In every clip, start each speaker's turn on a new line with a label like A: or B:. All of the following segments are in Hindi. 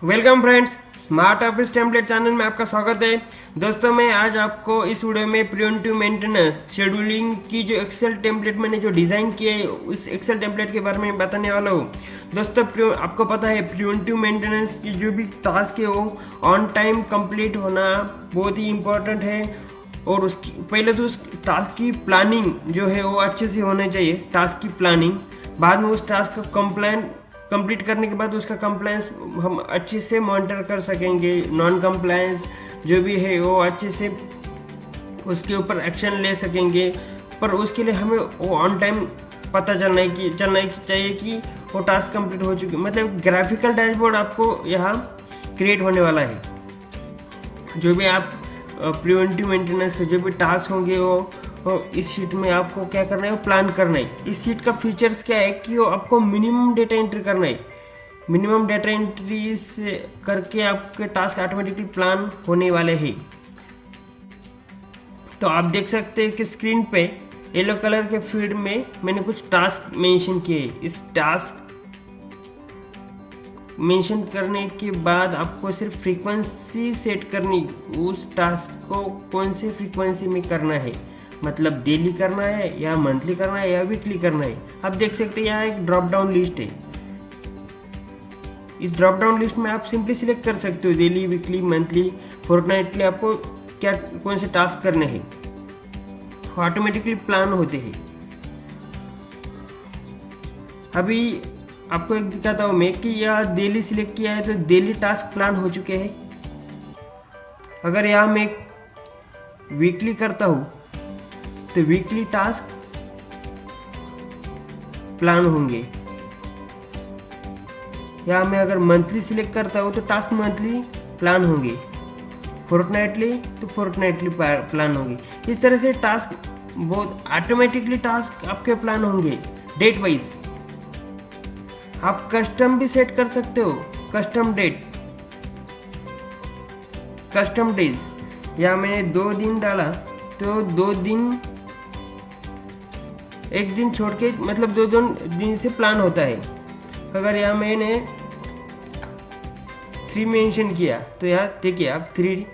A: Welcome friends, smart office template channel में आपका स्वागत है। दोस्तों, मैं आज आपको इस वीडियो में प्रिवेंटिव मेंटेनेंस शेड्यूलिंग की जो एक्सेल टेम्पलेट मैंने जो डिज़ाइन किया है उस एक्सेल टेम्पलेट के बारे में बताने वाला हूँ। दोस्तों, आपको पता है प्रिवेंटिव मेंटेनेंस की जो भी टास्क है वो ऑन टाइम कंप्लीट होना बहुत ही इम्पोर्टेंट है। और उसकी पहले तो उस टास्क की प्लानिंग जो है वो अच्छे से होना चाहिए, टास्क की प्लानिंग। बाद में उस टास्क को कंप्लीट करने के बाद उसका कंप्लायंस हम अच्छे से मॉनिटर कर सकेंगे। नॉन कंप्लायंस जो भी है वो अच्छे से उसके ऊपर एक्शन ले सकेंगे। पर उसके लिए हमें वो ऑन टाइम पता चलना चाहिए कि वो टास्क कंप्लीट हो चुके, मतलब ग्राफिकल डैशबोर्ड आपको यहाँ क्रिएट होने वाला है। जो भी आप प्रिवेंटिव मेंटेनेंस के जो भी टास्क होंगे वो इस शीट में आपको क्या करना है, वो प्लान करना है। इस शीट का फीचर्स क्या है कि वो आपको मिनिमम डेटा एंट्री करना है। मिनिमम डेटा एंट्री से करके आपके टास्क ऑटोमेटिकली प्लान होने वाले हैं। तो आप देख सकते हैं कि स्क्रीन पे येलो कलर के फील्ड में मैंने कुछ टास्क मेंशन किए। इस टास्क मेंशन करने के बाद आपको सिर्फ फ्रीक्वेंसी सेट करनी, उस टास्क को कौन से फ्रीक्वेंसी में करना है, मतलब डेली करना है या मंथली करना है या वीकली करना है। आप देख सकते हैं यहाँ एक ड्रॉप डाउन लिस्ट है। इस ड्रॉप डाउन लिस्ट में आप सिंपली सिलेक्ट कर सकते हो डेली, वीकली, मंथली, फोर्टनाइटली आपको क्या कौन से टास्क करने हैं, ऑटोमेटिकली प्लान होते हैं। अभी आपको एक दिखाता हूँ मैं कि यहाँ डेली सिलेक्ट किया है तो डेली टास्क प्लान हो चुके हैं। अगर यहाँ मैं वीकली करता हूँ तो वीकली टास्क प्लान होंगे। या मैं अगर मंथली सिलेक्ट करता हूँ तो टास्क मंथली प्लान होंगे, फोर्टनाइटली तो फोर्टनाइटली प्लान होंगे। इस तरह से टास्क बहुत ऑटोमेटिकली टास्क आपके प्लान होंगे डेट वाइज। आप कस्टम भी सेट कर सकते हो, कस्टम डेट, कस्टम डेज। या मैंने 2 दिन डाला तो 2 दिन, एक दिन छोड़ के, मतलब 2 दिन से प्लान होता है। अगर यहाँ मैंने 3 मेंशन किया तो यहाँ देखिए आप 3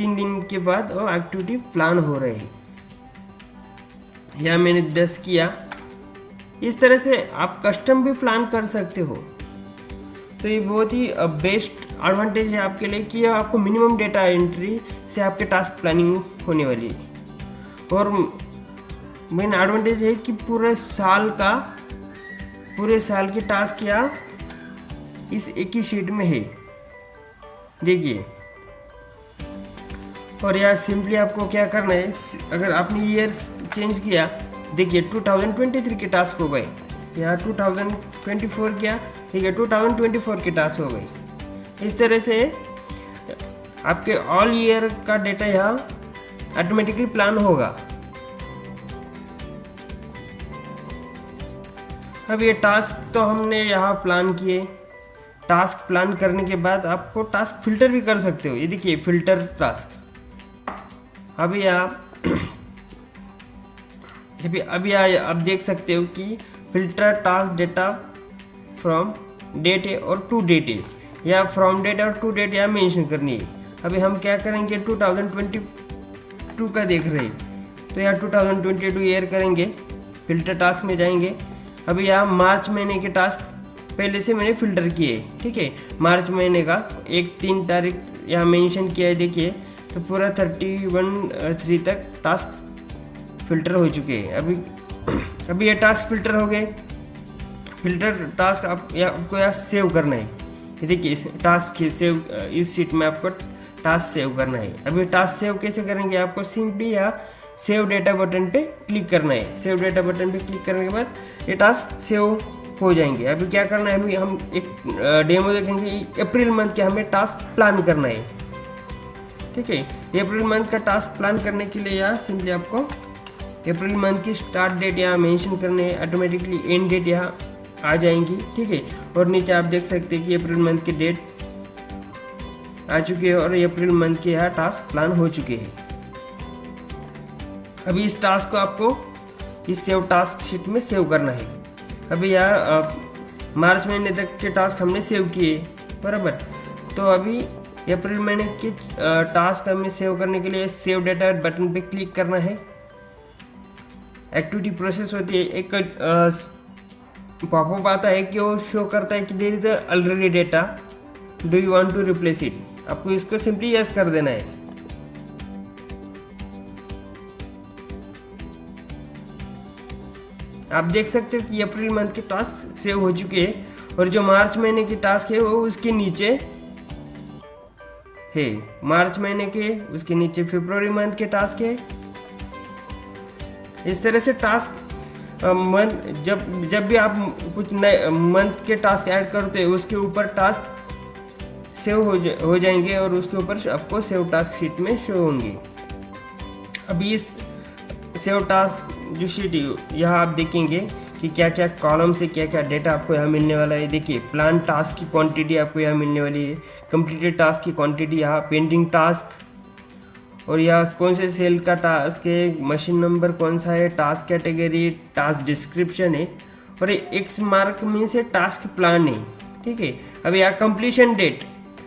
A: दिन के बाद वो एक्टिविटी प्लान हो रहे हैं। या मैंने 10 किया। इस तरह से आप कस्टम भी प्लान कर सकते हो। तो ये बहुत ही बेस्ट एडवांटेज है आपके लिए कि आपको मिनिमम डेटा एंट्री से आपके टास्क प्लानिंग होने वाली है। और मेन एडवांटेज है कि पूरे साल के टास्क या इस एक ही शीट में है, देखिए। और यार सिंपली आपको क्या करना है, अगर आपने ईयर चेंज किया, देखिए 2023 के टास्क हो गए, यहाँ 2024 किया, ठीक है, 2024 के टास्क हो गए। इस तरह से आपके ऑल ईयर का डेटा यहाँ ऑटोमेटिकली प्लान होगा। अब ये टास्क तो हमने यहाँ प्लान किए। टास्क प्लान करने के बाद आपको टास्क फिल्टर भी कर सकते हो। ये देखिए फिल्टर टास्क। अभी आप देख सकते हो कि filter task data from date है और टू डेट है, या फ्रॉम डेट और टू डेट यहाँ मेंशन करनी है। अभी हम क्या करेंगे, 2022 का देख रहे हैं तो यहाँ 2022 ईयर करेंगे, फिल्टर टास्क में जाएंगे। अभी यहाँ मार्च महीने के टास्क पहले से मैंने फिल्टर किए, ठीक है। मार्च महीने का 1-3 तारीख यहाँ मेंशन किया है, देखिए। तो पूरा 31/3 तक टास्क फिल्टर हो चुके हैं। अभी ये टास्क फिल्टर हो गए। फिल्टर टास्क आपको यहाँ सेव करना है। ये देखिए इस टास्क के सेव, इस शीट में आपको टास्क सेव करना है। अभी टास्क सेव कैसे करेंगे, आपको सिंपली यहाँ सेव डेटा बटन पे क्लिक करना है। सेव डेटा बटन पे क्लिक करने के बाद ये टास्क सेव हो जाएंगे। अभी क्या करना है, अभी हम एक डेमो देखेंगे। अप्रैल मंथ के हमें टास्क प्लान करना है, ठीक है। अप्रैल मंथ का टास्क प्लान करने के लिए यहाँ सिंपली आपको अप्रैल मंथ की स्टार्ट डेट यहाँ मेंशन करने हैं, ऑटोमेटिकली एंड डेट यहाँ आ जाएंगी, ठीक है। और नीचे आप देख सकते हैं कि अप्रैल मंथ की डेट आ चुकी है और अप्रैल मंथ के यहाँ टास्क प्लान हो चुके हैं। अभी इस टास्क को आपको इस सेव टास्क शीट में सेव करना है। अभी यहाँ मार्च महीने तक के टास्क हमने सेव किए, बराबर। तो अभी अप्रैल महीने के टास्क हमें सेव करने के लिए सेव डेटा बटन पे क्लिक करना है। एक्टिविटी प्रोसेस होती है, एक पॉपअप आता है कि वो शो करता है कि there is already data, do you want to replace it. आपको इसको सिंपली यस कर देना है। आप देख सकते हो कि अप्रैल मंथ के टास्क सेव हो चुके हैं और जो मार्च महीने के टास्क है वो उसके नीचे है। मार्च महीने के उसके नीचे फरवरी मंथ के टास्क है। इस तरह से टास्क मंथ जब भी आप कुछ नए मंथ के टास्क ऐड करते हो उसके ऊपर टास्क सेव हो जाएंगे और उसके ऊपर आपको सेव टास्क शीट में शो होंगे। अभी इस सेव टास्क जो शीट यहाँ आप देखेंगे कि क्या क्या कॉलम से क्या क्या डेटा आपको यहाँ मिलने वाला है। देखिए प्लान टास्क की क्वांटिटी आपको यहाँ मिलने वाली है, कंप्लीटेड टास्क की क्वांटिटी, यहाँ पेंडिंग टास्क और यह कौन से सेल का टास्क है, मशीन नंबर कौन सा है, टास्क कैटेगरी, टास्क डिस्क्रिप्शन है और एक्स मार्क में से टास्क प्लान है। ठीक है। अब यहाँ कंप्लीशन डेट,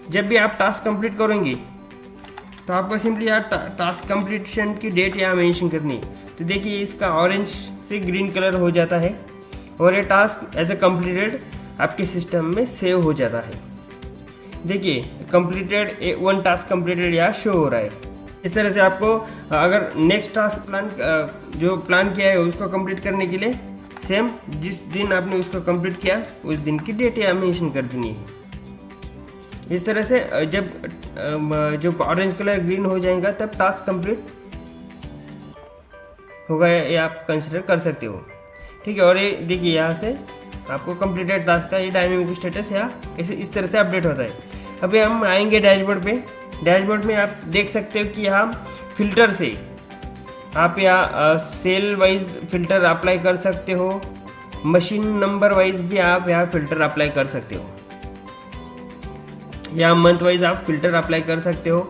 A: जब भी आप टास्क कंप्लीट करेंगे तो आपको सिंपली यहाँ टास्क कंप्लीशन की डेट यहाँ मेंशन करनी है। तो देखिए इसका ऑरेंज से ग्रीन कलर हो जाता है और ये टास्क एज ए कंप्लीटेड आपके सिस्टम में सेव हो जाता है। देखिए कंप्लीटेड, वन टास्क कंप्लीटेड यहाँ शो हो रहा है। इस तरह से आपको अगर नेक्स्ट टास्क जो प्लान किया है उसको कंप्लीट करने के लिए सेम जिस दिन आपने उसको कंप्लीट किया उस दिन की डेट यहाँ मेंशन कर देनी है। इस तरह से जब जो ऑरेंज कलर ग्रीन हो जाएगा तब टास्क कंप्लीट होगा, ये आप कंसिडर कर सकते हो। ठीक है। और ये देखिए यहाँ से आपको कंप्लीटेड टास्क का ये डायनेमिक स्टेटस यहाँ इस तरह से अपडेट होता है। अभी हम आएंगे डैशबोर्ड पे। डैशबोर्ड में आप देख सकते हो कि यहाँ फिल्टर से आप यहाँ सेल वाइज फिल्टर अप्लाई कर सकते हो, मशीन नंबर वाइज भी आप यहाँ फिल्टर अप्लाई कर सकते हो, या मंथ वाइज आप फिल्टर अप्लाई कर सकते हो।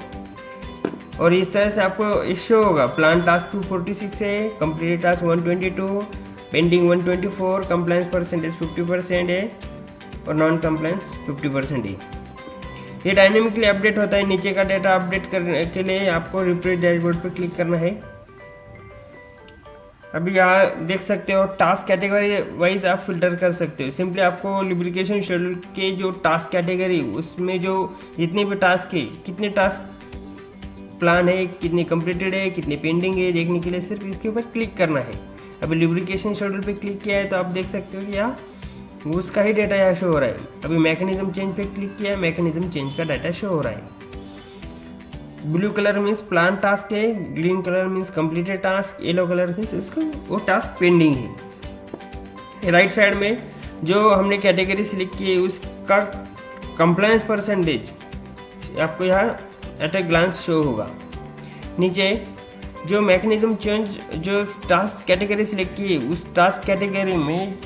A: और इस तरह से आपको शो होगा प्लान टास्क 246 है, complete task 122, pending 124, compliance percentage 50% है और नॉन कंप्लायंस 50% है। ये डायनेमिकली अपडेट होता है। नीचे का डेटा अपडेट करने के लिए आपको रिफ्रेश डैशबोर्ड पर क्लिक करना है। अभी यहाँ देख सकते हो टास्क कैटेगरी वाइज आप फिल्टर कर सकते हो। सिंपली आपको लुब्रिकेशन शेड्यूल के जो टास्क कैटेगरी उसमें जो जितने भी टास्क है, कितने टास्क प्लान है, कितने कंप्लीटेड है, कितने पेंडिंग है, देखने के लिए सिर्फ इसके ऊपर क्लिक करना है। अभी लुब्रिकेशन शेड्यूल पे क्लिक किया है तो आप देख सकते हो कि यहाँ उसका ही डेटा यहाँ शो हो रहा है। अभी मैकेनिज्म चेंज पे क्लिक किया है, मैकेनिज्म चेंज का डाटा शो हो रहा है। Blue colour means plan task है, green colour means completed task, yellow colour means उसका वो टास्क पेंडिंग है। राइट साइड में जो हमने कैटेगरी सिलेक्ट की है उसका कंप्लायंस परसेंटेज आपको यहाँ एट ए ग्लांस शो होगा। नीचे जो मैकेनिज्म चेंज जो टास्क कैटेगरी सिलेक्ट की है उस टास्क कैटेगरी में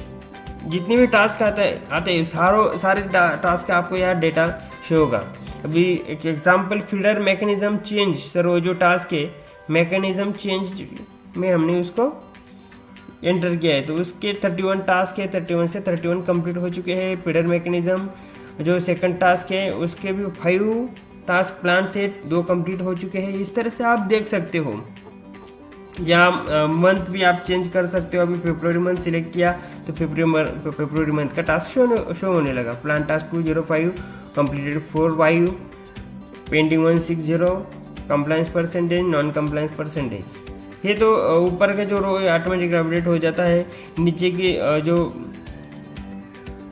A: जितने भी टास्क आते हैं सारे टास्क का आपको यहाँ डेटा शो होगा। अभी एक example feeder mechanism change, sir वो जो टास्क है मैकेनिज्म चेंज में हमने उसको एंटर किया है तो उसके 31 टास्क है, 31 से 31 कंप्लीट हो चुके हैं। फीडर मैकेनिज्म जो सेकंड टास्क है उसके भी 5 टास्क प्लान थे, 2 कंप्लीट हो चुके हैं। इस तरह से आप देख सकते हो। या मंथ भी आप चेंज कर सकते हो। अभी फरवरी मंथ सिलेक्ट किया तो फरवरी मंथ का टास्क शो होने लगा। Plan task 205, completed 45, pending 160, compliance percentage, non compliance percentage. ये तो ऊपर का जो रो ऑटोमेटिक अपडेट हो जाता है। नीचे की जो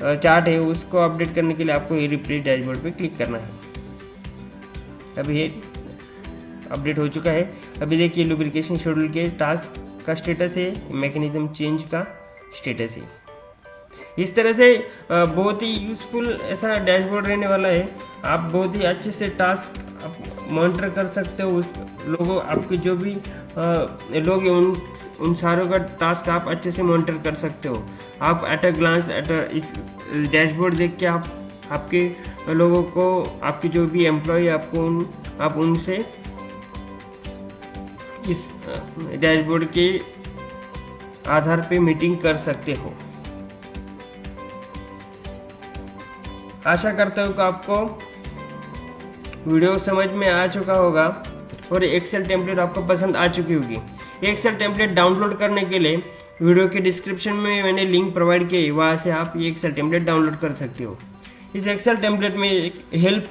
A: चार्ट है उसको अपडेट करने के लिए आपको ये रिफ्रेश डैशबोर्ड पे क्लिक करना है। अभी ये अपडेट हो चुका है। अभी देखिए लुब्रिकेशन शेड्यूल के टास्क का स्टेटस है, मैकेनिज्म चेंज का स्टेटस है। इस तरह से बहुत ही यूज़फुल ऐसा डैशबोर्ड रहने वाला है। आप बहुत ही अच्छे से टास्क मॉनिटर कर सकते हो। उस लोगों आपके जो भी लोग हैं उन सारों का टास्क आप अच्छे से मॉनिटर कर सकते हो। आप एट अ ग्लांस डैशबोर्ड देख के आपके लोगों को, आपके जो भी एम्प्लॉय आप उनसे इस डैशबोर्ड के आधार पे मीटिंग कर सकते हो। आशा करता हूँ कि आपको वीडियो समझ में आ चुका होगा और एक्सेल टेम्पलेट आपको पसंद आ चुकी होगी। एक्सेल टेम्पलेट डाउनलोड करने के लिए वीडियो के डिस्क्रिप्शन में मैंने लिंक प्रोवाइड किया है, वहाँ से आप ये एक्सेल टेम्पलेट डाउनलोड कर सकते हो। इस एक्सेल टेम्पलेट में एक हेल्प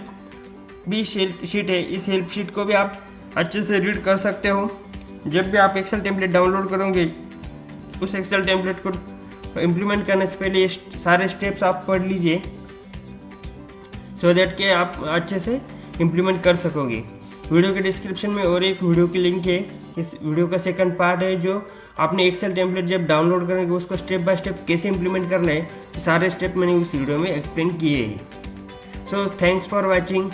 A: भी शीट है, इस हेल्प शीट को भी आप अच्छे से रीड कर सकते हो। जब भी आप एक्सेल टेम्पलेट डाउनलोड करोगे, उस एक्सेल टेम्पलेट को इम्प्लीमेंट करने से पहले ये सारे स्टेप्स आप पढ़ लीजिए, सो दैट कि आप अच्छे से इम्प्लीमेंट कर सकोगे। वीडियो के डिस्क्रिप्शन में और एक वीडियो की लिंक है, इस वीडियो का सेकंड पार्ट है, जो आपने एक्सेल टेम्पलेट जब डाउनलोड करेंगे उसको स्टेप बाय स्टेप कैसे इम्प्लीमेंट करना है, सारे स्टेप मैंने उस वीडियो में एक्सप्लेन किए हैं। So thanks for watching.